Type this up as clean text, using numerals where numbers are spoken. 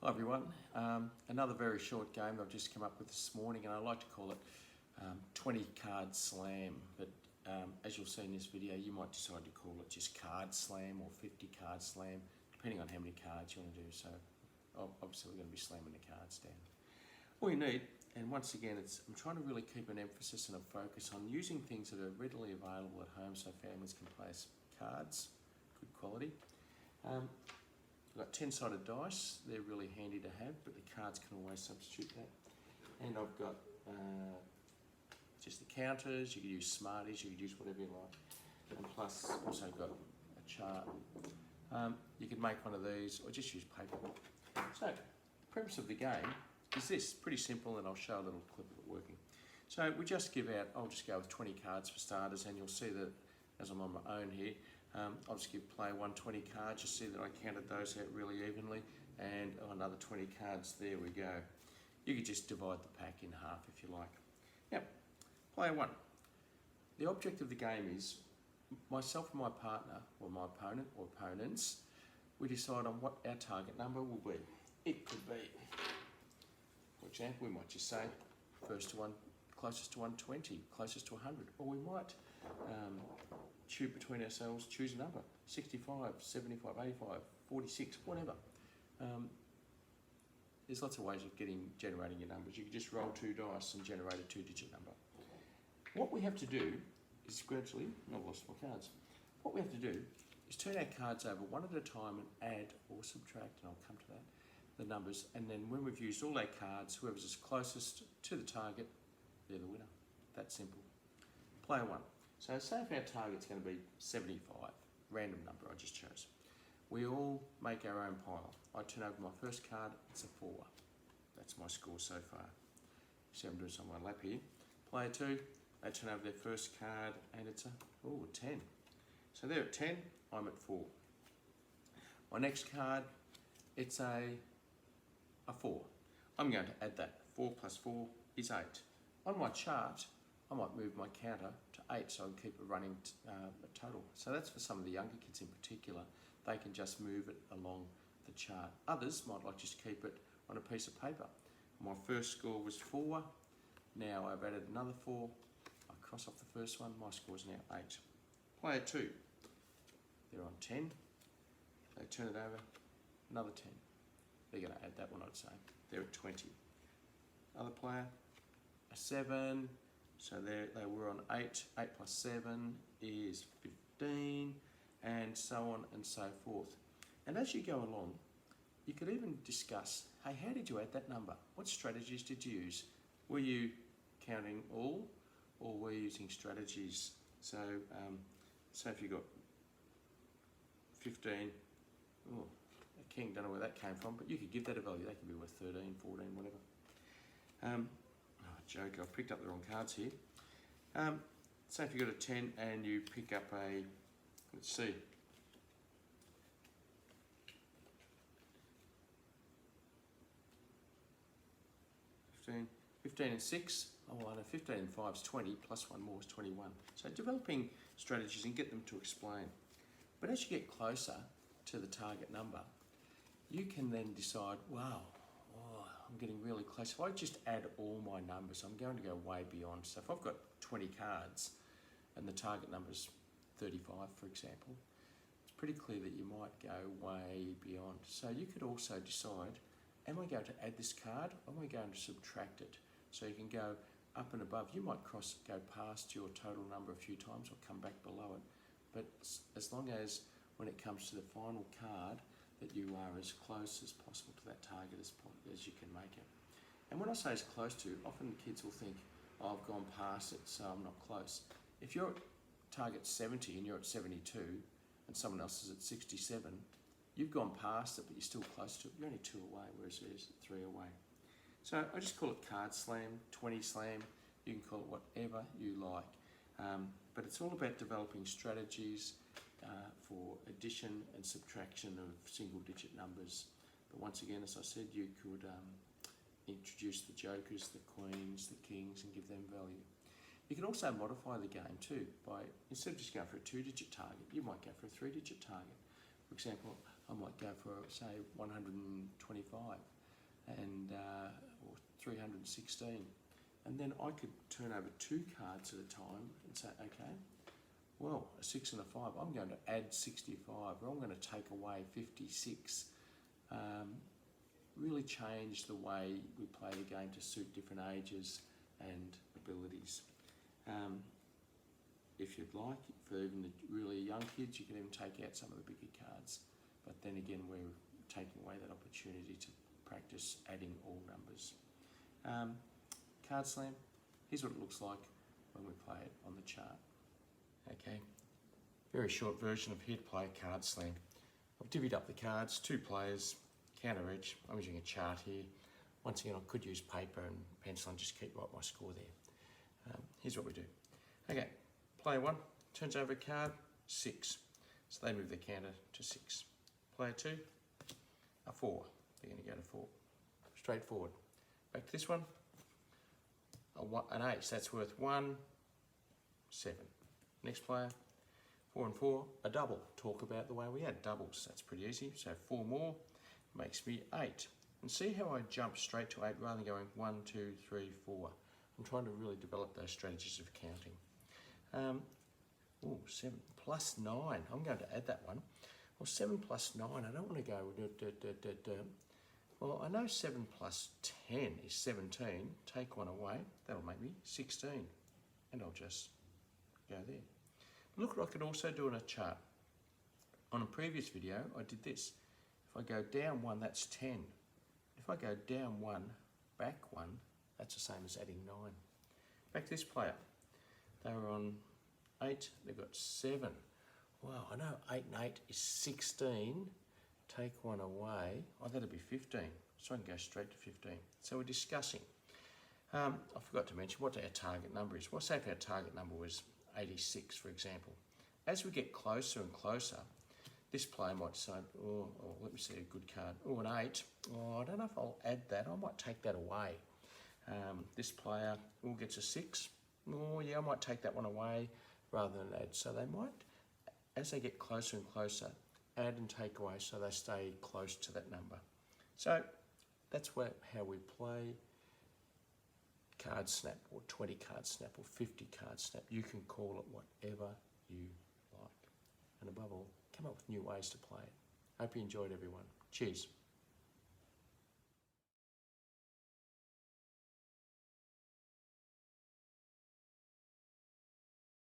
Hi everyone, another very short game I've just come up with this morning, and I like to call it 20 card slam, but as you'll see in this video you might decide to call it just card slam or 50 card slam, depending on how many cards you want to do. So obviously we're going to be slamming the cards down. All you need, and once again I'm trying to really keep an emphasis and a focus on using things that are readily available at home so families can play cards, good quality. I've got 10-sided dice, they're really handy to have, but the cards can always substitute that. And I've got just the counters, you could use Smarties, you could use whatever you like. And plus also got a chart. You could make one of these or just use paper. So the premise of the game is this, pretty simple, and I'll show a little clip of it working. So we just give out, I'll just go with 20 cards for starters, and you'll see that as I'm on my own here, I'll just give player 120 cards. You see that I counted those out really evenly, and another 20 cards, there we go. You could just divide the pack in half if you like. Yep, player one. The object of the game is myself and my partner, or my opponent or opponents, we decide on what our target number will be. It could be, for example, we might just say first to one, closest to 120, closest to 100, or we might choose between ourselves, choose a number, 65, 75, 85, 46, whatever. There's lots of ways of generating your numbers. You can just roll 2 dice and generate a 2-digit number. What we have to do is gradually, I've lost my cards. What we have to do is turn our cards over one at a time and add or subtract, and I'll come to that, the numbers, and then when we've used all our cards, whoever's as closest to the target, they're the winner. That simple. Player one. So say if our target's going to be 75, random number I just chose. We all make our own pile. I turn over my first card, it's a 4. That's my score so far. See I'm doing some on my lap here. Player two, they turn over their first card and it's a 10. So they're at 10, I'm at 4. My next card, it's a 4. I'm going to add that. 4 plus 4 is 8. On my chart, I might move my counter to 8 so I can keep a running total. So that's for some of the younger kids in particular. They can just move it along the chart. Others might like just keep it on a piece of paper. My first score was 4. Now I've added another 4. I cross off the first one. My score is now 8. Player 2. They're on 10. They turn it over. Another 10. They're going to add that one, I'd say. They're at 20. Other player, a 7. So they were on 8. 8 plus 7 is 15, and so on and so forth. And as you go along, you could even discuss, hey, how did you add that number? What strategies did you use? Were you counting all, or were you using strategies? So, say if you got 15, a king, don't know where that came from, but you could give that a value. They could be worth 13, 14, whatever. Joke, I've picked up the wrong cards here. Say if you've got a 10 and you pick up a, let's see, 15 and 6, oh I know 15 and 5 is 20, plus 1 more is 21. So developing strategies and get them to explain. But as you get closer to the target number, you can then decide, wow, I'm getting really close. If I just add all my numbers, I'm going to go way beyond. So if I've got 20 cards and the target number is 35, for example, it's pretty clear that you might go way beyond. So you could also decide, am I going to add this card or am I going to subtract it? So you can go up and above. You might go past your total number a few times or come back below it. But as long as when it comes to the final card, that you are as close as possible to that target as you can make it. And when I say as close to, often the kids will think, oh, I've gone past it, so I'm not close. If you're at target 70 and you're at 72 and someone else is at 67, you've gone past it, but you're still close to it. You're only 2 away, whereas there's 3 away. So I just call it card slam, 20 slam. You can call it whatever you like. But it's all about developing strategies for addition and subtraction of single-digit numbers. But once again, as I said, you could introduce the jokers, the queens, the kings, and give them value. You can also modify the game too by, instead of just going for a 2-digit target, you might go for a 3-digit target. For example, I might go for, say, 125. and or 316, and then I could turn over 2 cards at a time and say, okay, well, a 6 and a 5, I'm going to add 65, or I'm going to take away 56. Really change the way we play the game to suit different ages and abilities. If you'd like, for even the really young kids, you can even take out some of the bigger cards. But then again, we're taking away that opportunity to practice adding all numbers. Card Slam, here's what it looks like when we play it on the chart. Okay, very short version of here to play Card Slam. I've divvied up the cards, 2 players, counter each. I'm using a chart here. Once again, I could use paper and pencil and just keep write my score there. Here's what we do. Okay, player 1 turns over a card, 6. So they move the counter to 6. Player 2, a 4. They're going to go to 4. Straightforward. Back to this one, an ace. That's worth 1, 7. Next player, 4 and 4, a double. Talk about the way we add doubles. That's pretty easy. So 4 more makes me 8. And see how I jump straight to 8 rather than going 1, 2, 3, 4. I'm trying to really develop those strategies of counting. 7 plus 9. I'm going to add that one. Well, 7 plus 9, I don't want to go... Well, I know 7 plus 10 is 17. Take 1 away. That'll make me 16. And I'll just go there. Look what I could also do on a chart. On a previous video, I did this. If I go down 1, that's 10. If I go down 1, back 1, that's the same as adding 9. Back to this player. They were on 8, they've got 7. Wow, I know 8 and 8 is 16. Take 1 away, oh, that'll be 15. So I can go straight to 15. So we're discussing. I forgot to mention what our target number is. Well, say if our target number was 86, for example. As we get closer and closer, this player might decide, oh, let me see a good card. Oh, an 8. Oh, I don't know if I'll add that. I might take that away. This player gets a 6. Oh, yeah, I might take that one away rather than add. So they might, as they get closer and closer, add and take away so they stay close to that number. So that's how we play Card Snap, or 20 Card Snap, or 50 Card Snap. You can call it whatever you like. And above all, come up with new ways to play it. Hope you enjoyed, everyone. Cheers.